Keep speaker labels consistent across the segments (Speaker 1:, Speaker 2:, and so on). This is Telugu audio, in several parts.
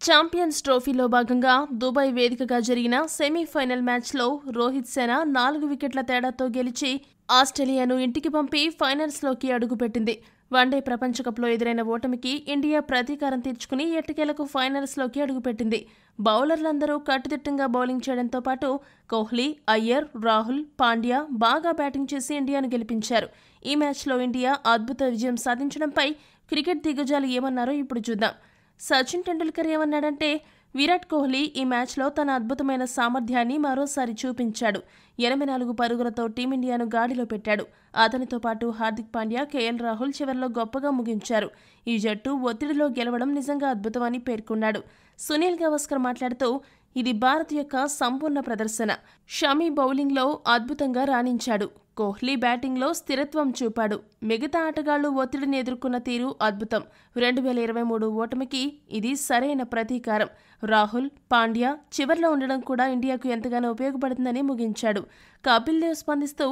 Speaker 1: ఛాంపియన్స్ ట్రోఫీలో భాగంగా దుబాయ్ వేదికగా జరిగిన సెమీఫైనల్ మ్యాచ్లో రోహిత్ సేన 4 వికెట్ల తేడాతో గెలిచి ఆస్ట్రేలియాను ఇంటికి పంపి ఫైనల్స్లోకి అడుగుపెట్టింది. వన్డే ప్రపంచకప్లో ఎదురైన ఓటమికి ఇండియా ప్రతీకారం తీర్చుకుని ఎట్టకేలకు ఫైనల్స్లోకి అడుగుపెట్టింది. బౌలర్లందరూ కట్టుదిట్టంగా బౌలింగ్ చేయడంతో పాటు కోహ్లీ, అయ్యర్, రాహుల్, పాండ్యా బాగా బ్యాటింగ్ చేసి ఇండియాను గెలిపించారు. ఈ మ్యాచ్లో ఇండియా అద్భుత విజయం సాధించడంపై క్రికెట్ దిగ్గజాలు ఏమన్నారో ఇప్పుడు చూద్దాం. సచిన్ టెండూల్కర్ ఏమన్నాడంటే, విరాట్ కోహ్లీ ఈ మ్యాచ్లో తన అద్భుతమైన సామర్థ్యాన్ని మరోసారి చూపించాడు. 84 పరుగులతో టీమిండియాను గాడిలో పెట్టాడు. అతనితో పాటు హార్దిక్ పాండ్యా, కేఎల్ రాహుల్ చివర్లో గొప్పగా ముగించారు. ఈ జట్టు ఒత్తిడిలో గెలవడం నిజంగా అద్భుతమని పేర్కొన్నాడు. సునీల్ గవాస్కర్ మాట్లాడుతూ, ఇది భారత్ యొక్క సంపూర్ణ ప్రదర్శన. షమి బౌలింగ్లో అద్భుతంగా రాణించాడు. కోహ్లీ బ్యాటింగ్లో స్థిరత్వం చూపాడు. మిగతా ఆటగాళ్లు ఒత్తిడిని ఎదుర్కొన్న తీరు అద్భుతం. 2023 ఓటమికి ఇది సరైన ప్రతీకారం. రాహుల్, పాండ్యా చివర్లో ఉండడం కూడా ఇండియాకు ఎంతగానో ఉపయోగపడుతుందని ముగించాడు. కపిల్ దేవ్ స్పందిస్తూ,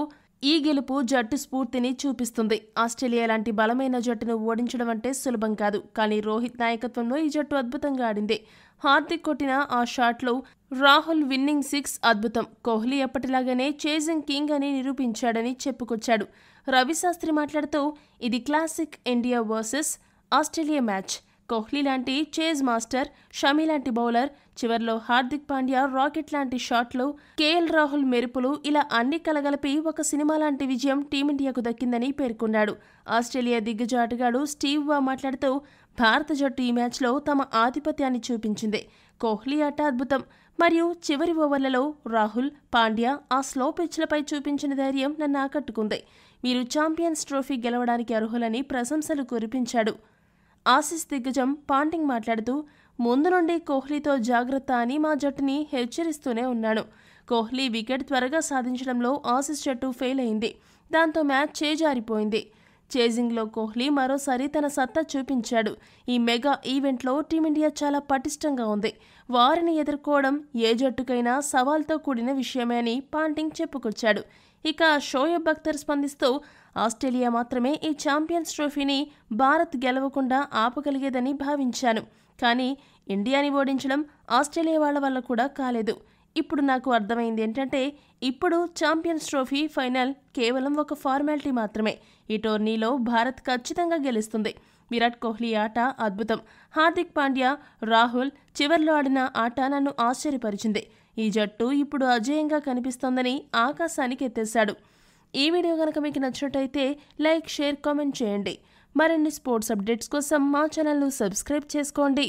Speaker 1: ఈ గెలుపు జట్టు స్ఫూర్తిని చూపిస్తుంది. ఆస్ట్రేలియా లాంటి బలమైన జట్టును ఓడించడం అంటే సులభం కాదు. కానీ రోహిత్ నాయకత్వంలో ఈ జట్టు అద్భుతంగా ఆడింది. హార్దిక్ కొట్టిన ఆ షాట్లో రాహుల్ విన్నింగ్ 6 అద్భుతం. కోహ్లీ ఎప్పటిలాగానే చేజింగ్ కింగ్ అని నిరూపించాడని చెప్పుకొచ్చాడు. రవిశాస్త్రి మాట్లాడుతూ, ఇది classic India versus Australia match. Kohli లాంటి చేజ్ మాస్టర్, షమి లాంటి బౌలర్, చివర్లో హార్దిక్ పాండ్యా రాకెట్ లాంటి షాట్లు, కేఎల్ రాహుల్ మెరుపులు, ఇలా అన్ని కలగలిపి ఒక సినిమా లాంటి విజయం టీమిండియాకు దక్కిందని పేర్కొన్నాడు. ఆస్ట్రేలియా దిగ్గజ ఆటగాడు స్టీవ్ వా మాట్లాడుతూ, భారత జట్టు ఈ మ్యాచ్లో తమ ఆధిపత్యాన్ని చూపించింది. కోహ్లీ ఆట అద్భుతం. మరియు చివరి ఓవర్లలో రాహుల్, పాండ్యా ఆ స్లో పిచ్లపై చూపించిన ధైర్యం నన్ను ఆకట్టుకుంది. మీరు ఛాంపియన్స్ ట్రోఫీ గెలవడానికి అర్హులని ప్రశంసలు కురిపించాడు. ఆసీస్ దిగ్గజం పాంటింగ్ మాట్లాడుతూ, ముందు నుండి కోహ్లీతో జాగ్రత్త అని మా జట్టుని హెచ్చరిస్తూనే ఉన్నాను. కోహ్లీ వికెట్ త్వరగా సాధించడంలో ఆసీస్ జట్టు ఫెయిల్ అయింది. దాంతో మ్యాచ్ చేజారిపోయింది. చేజింగ్లో కోహ్లీ మరోసారి తన సత్తా చూపించాడు. ఈ మెగా ఈవెంట్లో టీమిండియా చాలా పటిష్టంగా ఉంది. వారిని ఎదుర్కోవడం ఏ జట్టుకైనా సవాల్తో కూడిన విషయమే అని పాంటింగ్ చెప్పుకొచ్చాడు. ఇక షోయబ్ అఖ్తర్ స్పందిస్తూ, ఆస్ట్రేలియా మాత్రమే ఈ ఛాంపియన్స్ ట్రోఫీని భారత్ గెలవకుండా ఆపగలిగేదని భావించాను. కానీ ఇండియాని ఓడించడం ఆస్ట్రేలియా వాళ్ల వల్ల కూడా కాలేదు. ఇప్పుడు నాకు అర్థమైంది ఏంటంటే, ఇప్పుడు ఛాంపియన్స్ ట్రోఫీ ఫైనల్ కేవలం ఒక ఫార్మాలిటీ మాత్రమే. ఈ టోర్నీలో భారత్ ఖచ్చితంగా గెలుస్తుంది. విరాట్ కోహ్లీ ఆట అద్భుతం. హార్దిక్ పాండ్యా, రాహుల్ చివర్లో ఆడిన ఆట నన్ను ఆశ్చర్యపరిచింది. ఈ జట్టు ఇప్పుడు అజేయంగా కనిపిస్తోందని ఆకాశానికి ఎత్తేశాడు. ఈ వీడియో కనుక మీకు నచ్చినట్టయితే లైక్, షేర్, కామెంట్ చేయండి. మరిన్ని స్పోర్ట్స్ అప్డేట్స్ కోసం మా ఛానల్ను సబ్స్క్రైబ్ చేసుకోండి.